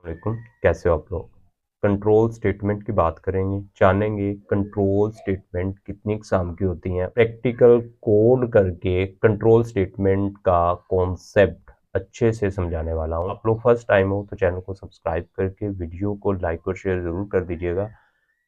वालेकुम, कैसे हो आप लोग। कंट्रोल स्टेटमेंट की बात करेंगे, जानेंगे कंट्रोल स्टेटमेंट कितनी किस्म की होती हैं, प्रैक्टिकल कोड करके कंट्रोल स्टेटमेंट का कॉन्सेप्ट अच्छे से समझाने वाला हूँ। आप लोग फर्स्ट टाइम हो तो चैनल को सब्सक्राइब करके वीडियो को लाइक और शेयर ज़रूर कर दीजिएगा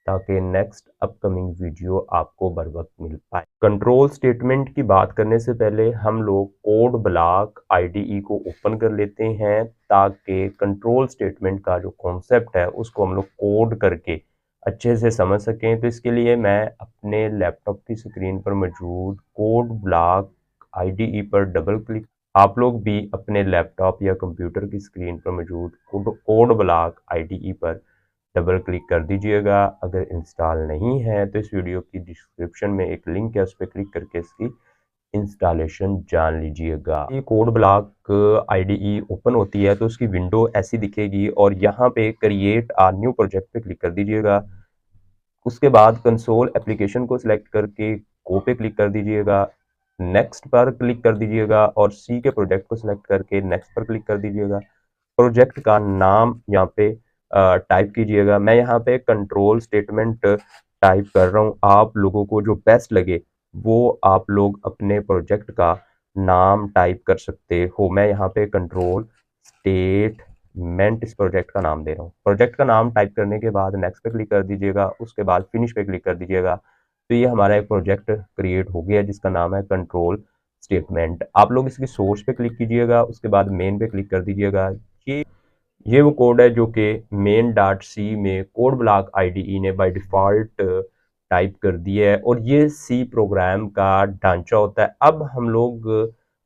ताकि नेक्स्ट अपकमिंग वीडियो आपको बर वक्त मिल पाए। कंट्रोल स्टेटमेंट की बात करने से पहले हम लोग कोड ब्लॉक आईडीई को ओपन कर लेते हैं ताकि कंट्रोल स्टेटमेंट का जो कॉन्सेप्ट है उसको हम लोग कोड करके अच्छे से समझ सकें। तो इसके लिए मैं अपने लैपटॉप की स्क्रीन पर मौजूद कोड ब्लॉक आईडीई पर डबल क्लिक, आप लोग भी अपने लैपटॉप या कंप्यूटर की स्क्रीन पर मौजूद कोड ब्लॉक आईडीई पर डबल क्लिक कर दीजिएगा। अगर इंस्टॉल नहीं है तो इस वीडियो की डिस्क्रिप्शन में एक लिंक है, उस पर क्लिक करके इसकी इंस्टॉलेशन जान लीजिएगा। ये कोड ब्लॉक आईडीई ओपन होती है तो उसकी विंडो ऐसी दिखेगी और यहाँ पे क्रिएट आ न्यू प्रोजेक्ट पे क्लिक कर दीजिएगा। उसके बाद कंसोल एप्लीकेशन को सिलेक्ट करके गो पे क्लिक कर दीजिएगा, नेक्स्ट पर क्लिक कर दीजिएगा और सी के प्रोजेक्ट को सिलेक्ट करके नेक्स्ट पर क्लिक कर दीजिएगा। प्रोजेक्ट का नाम यहाँ पे टाइप कीजिएगा। मैं यहाँ पे कंट्रोल स्टेटमेंट टाइप कर रहा हूँ, आप लोगों को जो बेस्ट लगे वो आप लोग अपने प्रोजेक्ट का नाम टाइप कर सकते हो। मैं यहाँ पे कंट्रोल स्टेटमेंट इस प्रोजेक्ट का नाम दे रहा हूँ। प्रोजेक्ट का नाम टाइप करने के बाद नेक्स्ट पे क्लिक कर दीजिएगा, उसके बाद फिनिश पे क्लिक कर दीजिएगा। तो ये हमारा एक प्रोजेक्ट क्रिएट हो गया जिसका नाम है कंट्रोल स्टेटमेंट। आप लोग इसकी सोर्स पे क्लिक कीजिएगा, उसके बाद मेन पे क्लिक कर दीजिएगा। ये ये वो कोड है जो कि मेन डॉट सी में कोड ब्लॉक आईडीई ने बाय डिफ़ॉल्ट टाइप कर दिया है और ये सी प्रोग्राम का ढांचा होता है। अब हम लोग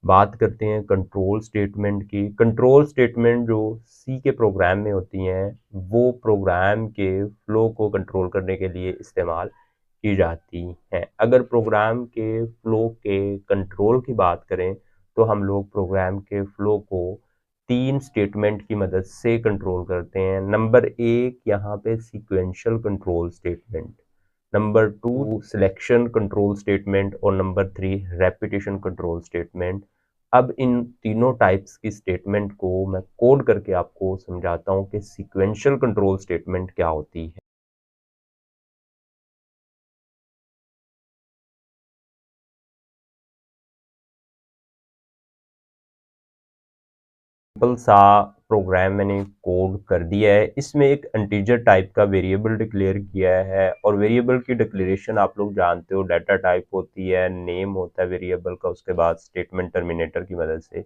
बात करते हैं कंट्रोल स्टेटमेंट की। कंट्रोल स्टेटमेंट जो सी के प्रोग्राम में होती हैं वो प्रोग्राम के फ्लो को कंट्रोल करने के लिए इस्तेमाल की जाती हैं। अगर प्रोग्राम के फ्लो के कंट्रोल की बात करें तो हम लोग प्रोग्राम के फ्लो को 3 स्टेटमेंट की मदद से कंट्रोल करते हैं। नंबर 1 यहाँ पे sequential control statement, number 2 selection control statement और नंबर 3 रेपिटेशन कंट्रोल स्टेटमेंट। अब इन तीनों टाइप्स की स्टेटमेंट को मैं कोड करके आपको समझाता हूँ कि सीक्वेंशियल कंट्रोल स्टेटमेंट क्या होती है। सिंपल सा प्रोग्राम मैंने कोड कर दिया है। इसमें एक इंटीजर टाइप का वेरिएबल डिक्लेयर किया है और वेरिएबल की डिक्लेरेशन आप लोग जानते हो, डाटा टाइप होती है, नेम होता है वेरिएबल का, उसके बाद स्टेटमेंट टर्मिनेटर की मदद से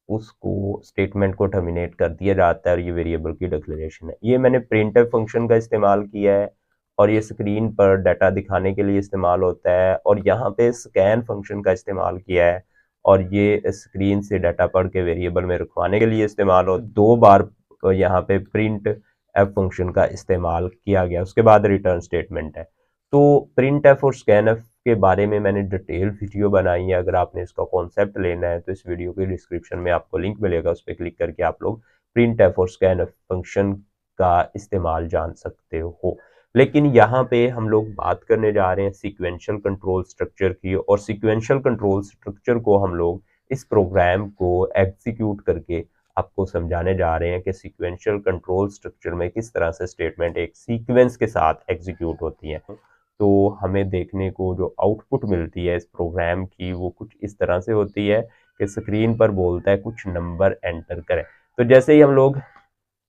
उसको स्टेटमेंट को टर्मिनेट कर दिया जाता है और ये वेरिएबल की डिक्लेरेशन है। ये मैंने प्रिंटफ फंक्शन का इस्तेमाल किया है और ये स्क्रीन पर डाटा दिखाने के लिए इस्तेमाल होता है और यहाँ पे स्कैन फंक्शन का इस्तेमाल किया है और ये स्क्रीन से डाटा पढ़ के वेरिएबल में रखवाने के लिए इस्तेमाल हो। 2 बार यहाँ पे प्रिंट एफ फंक्शन का इस्तेमाल किया गया। उसके बाद रिटर्न स्टेटमेंट है। तो प्रिंट एफ और स्कैन एफ के बारे में मैंने डिटेल वीडियो बनाई है। अगर आपने इसका कॉन्सेप्ट लेना है तो इस वीडियो के डिस्क्रिप्शन में आपको लिंक मिलेगा, उस पर क्लिक करके आप लोग प्रिंट एफ और स्कैन एफ फंक्शन का इस्तेमाल जान सकते हो। लेकिन यहाँ पे हम लोग बात करने जा रहे हैं सीक्वेंशियल कंट्रोल स्ट्रक्चर की और सीक्वेंशियल कंट्रोल स्ट्रक्चर को हम लोग इस प्रोग्राम को एग्जीक्यूट करके आपको समझाने जा रहे हैं कि सीक्वेंशियल कंट्रोल स्ट्रक्चर में किस तरह से स्टेटमेंट एक सीक्वेंस के साथ एग्जीक्यूट होती है। तो हमें देखने को जो आउटपुट मिलती है इस प्रोग्राम की वो कुछ इस तरह से होती है कि स्क्रीन पर बोलता है कुछ नंबर एंटर करें। तो जैसे ही हम लोग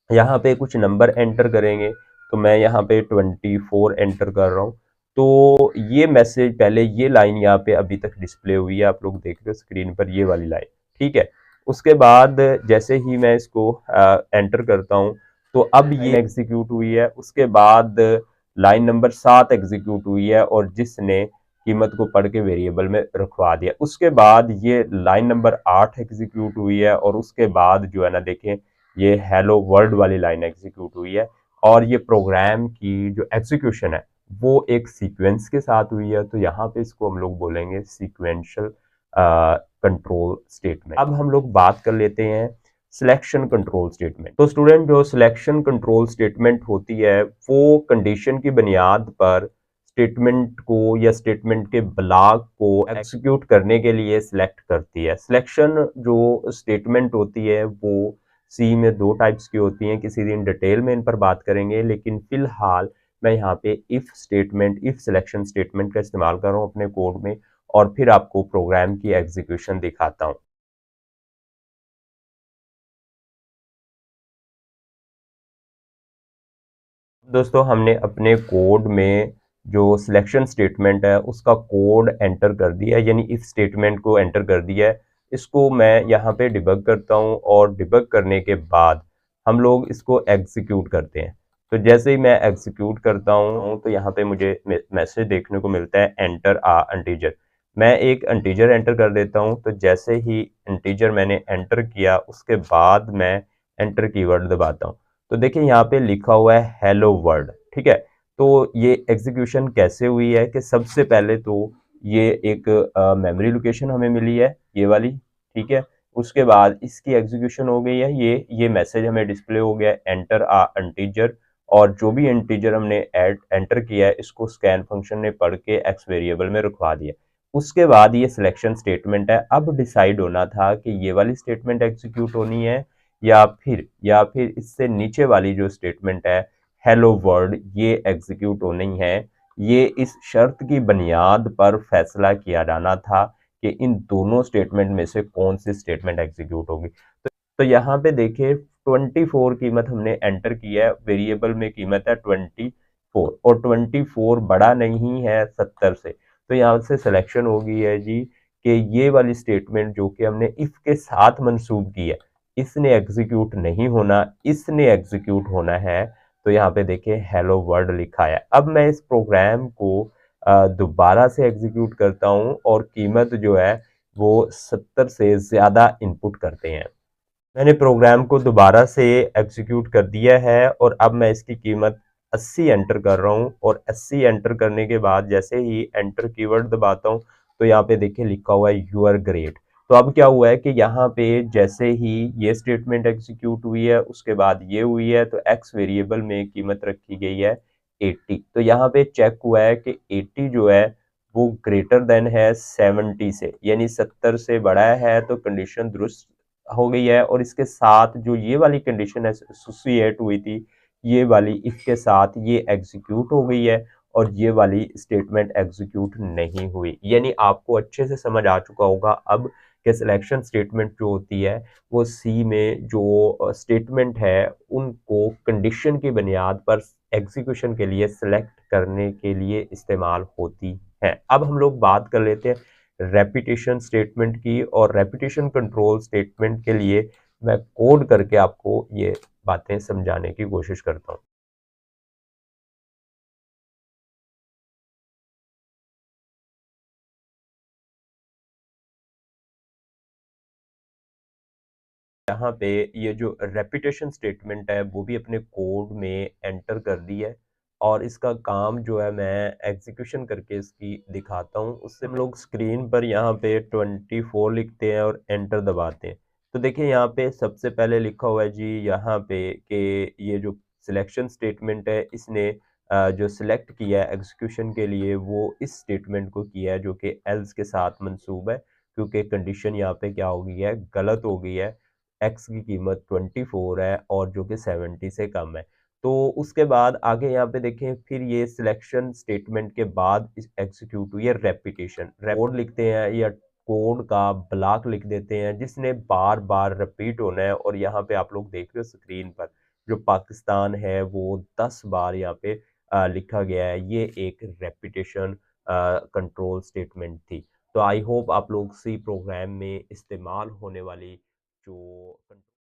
यहाँ पे कुछ नंबर एंटर करेंगे तो मैं यहाँ पे 24 एंटर कर रहा हूँ। तो ये मैसेज पहले ये लाइन यहाँ पे अभी तक डिस्प्ले हुई है, आप लोग देख रहे हो स्क्रीन पर ये वाली लाइन, ठीक है। उसके बाद जैसे ही मैं इसको एंटर करता हूँ तो अब ये एग्जीक्यूट हुई है। उसके बाद लाइन नंबर 7 एग्जीक्यूट हुई है और जिसने कीमत को पढ़ के वेरिएबल में रखवा दिया। उसके बाद ये लाइन नंबर 8 एग्जीक्यूट हुई है और उसके बाद जो है ना देखें ये हेलो वर्ल्ड वाली लाइन एग्जीक्यूट हुई है और ये प्रोग्राम की जो एग्जीक्यूशन है वो एक सीक्वेंस के साथ हुई है। तो यहाँ पे इसको हम लोग बोलेंगे सीक्वेंशियल कंट्रोल स्टेटमेंट। अब हम लोग बात कर लेते हैं सिलेक्शन कंट्रोल स्टेटमेंट। तो स्टूडेंट जो सिलेक्शन कंट्रोल स्टेटमेंट होती है वो कंडीशन की बुनियाद पर स्टेटमेंट को या स्टेटमेंट के ब्लॉक को एग्जीक्यूट करने के लिए सिलेक्ट करती है। सिलेक्शन जो स्टेटमेंट होती है वो सी में दो टाइप्स की होती हैं, किसी दिन डिटेल में इन पर बात करेंगे, लेकिन फ़िलहाल मैं यहाँ पे if statement, if selection statement का इस्तेमाल कर रहा हूँ अपने कोड में और फिर आपको प्रोग्राम की एग्जीक्यूशन दिखाता हूँ। दोस्तों हमने अपने कोड में जो सिलेक्शन स्टेटमेंट है उसका कोड एंटर कर दिया है, यानी इफ स्टेटमेंट को एंटर कर दिया है। इसको मैं यहाँ पे डिबग करता हूँ और डिबग करने के बाद हम लोग इसको एग्जीक्यूट करते हैं। तो जैसे ही मैं एग्जीक्यूट करता हूँ तो यहाँ पे मुझे मैसेज देखने को मिलता है एंटर आ इंटीजर। मैं एक इंटीजर एंटर कर देता हूँ। तो जैसे ही इंटीजर मैंने एंटर किया उसके बाद मैं एंटर कीवर्ड दबाता हूँ, तो देखिए यहाँ पे लिखा हुआ है हेलो वर्ल्ड। ठीक है, तो ये एग्जीक्यूशन कैसे हुई है कि सबसे पहले तो ये एक मेमोरी लोकेशन हमें मिली है, ये वाली। ठीक है, उसके बाद इसकी एग्जीक्यूशन हो गई है, ये मैसेज हमें डिस्प्ले हो गया एंटर आ इंटीजर। और जो भी इंटीजर हमने एंटर किया है इसको स्कैन फंक्शन ने पढ़ के एक्स वेरिएबल में रखवा दिया। उसके बाद ये सिलेक्शन स्टेटमेंट है। अब डिसाइड होना था कि ये वाली स्टेटमेंट एग्जीक्यूट होनी है या फिर इससे नीचे वाली जो स्टेटमेंट है हेलो वर्ल्ड, ये एग्जीक्यूट होनी है। ये इस शर्त की बुनियाद पर फैसला किया जाना था कि इन दोनों स्टेटमेंट में से कौन सी स्टेटमेंट एग्जीक्यूट होगी। तो यहाँ पे देखिए 24 कीमत हमने एंटर किया है, वेरिएबल में कीमत है 24 और 24 बड़ा नहीं है 70 से। तो यहाँ से सिलेक्शन हो गई है जी कि ये वाली स्टेटमेंट जो कि हमने इफ के साथ मंसूब की है इसने एग्जीक्यूट नहीं होना, इसने एग्जीक्यूट होना है। तो यहाँ पे देखिए हेलो वर्ल्ड लिखा है। अब मैं इस प्रोग्राम को दोबारा से एग्जीक्यूट करता हूँ और कीमत जो है वो 70 से ज़्यादा इनपुट करते हैं। मैंने प्रोग्राम को दोबारा से एग्जीक्यूट कर दिया है और अब मैं इसकी कीमत 80 एंटर कर रहा हूँ और 80 एंटर करने के बाद जैसे ही एंटर कीवर्ड दबाता हूँ तो यहाँ पे देखिए लिखा हुआ है यू आर ग्रेट। तो अब क्या हुआ है कि यहाँ पे जैसे ही ये स्टेटमेंट एग्जीक्यूट हुई है उसके बाद ये हुई है तो एक्स वेरिएबल में कीमत रखी गई है 80। तो यहाँ पे चेक हुआ है कि 80 जो है वो ग्रेटर देन है 70 से, यानी 70 से बड़ा है, तो कंडीशन दुरुस्त हो गई है। और इसके साथ जो ये वाली कंडीशन एसोसिएट हुई थी ये वाली इसके साथ ये एग्जीक्यूट हो गई है और ये वाली स्टेटमेंट एग्जीक्यूट नहीं हुई। यानी आपको अच्छे से समझ आ चुका होगा अब कि सिलेक्शन स्टेटमेंट जो होती है वो सी में जो स्टेटमेंट है उनको कंडीशन की बुनियाद पर एग्जीक्यूशन के लिए सिलेक्ट करने के लिए इस्तेमाल होती है। अब हम लोग बात कर लेते हैं रेपिटेशन स्टेटमेंट की, और रेपिटेशन कंट्रोल स्टेटमेंट के लिए मैं कोड करके आपको ये बातें समझाने की कोशिश करता हूँ। यहाँ पे ये जो रेपिटेशन स्टेटमेंट है वो भी अपने कोड में एंटर कर दी है और इसका काम जो है मैं एग्जीक्यूशन करके इसकी दिखाता हूँ। उससे हम लोग स्क्रीन पर यहाँ पे 24 लिखते हैं और एंटर दबाते हैं। तो देखिए यहाँ पे सबसे पहले लिखा हुआ है जी यहाँ पे कि ये जो सिलेक्शन स्टेटमेंट है इसने जो सिलेक्ट किया है एग्जीक्यूशन के लिए वो इस स्टेटमेंट को किया है जो कि एल्स के साथ मंसूब है, क्योंकि कंडीशन यहाँ पे क्या हो गई है, गलत हो गई है। एक्स की कीमत 24 है और जो कि 70 से कम है। तो उसके बाद आगे यहाँ पे देखें फिर ये सिलेक्शन स्टेटमेंट के बाद एग्जीक्यूट हुई है रेपिटेशन। कोड लिखते हैं या कोड का ब्लॉक लिख देते हैं जिसने बार बार रिपीट होना है। और यहाँ पे आप लोग देख रहे हो स्क्रीन पर जो पाकिस्तान है वो 10 बार यहाँ पे लिखा गया है। ये एक रेपिटेशन कंट्रोल स्टेटमेंट थी। तो आई होप आप लोग सी प्रोग्राम में इस्तेमाल होने वाली जो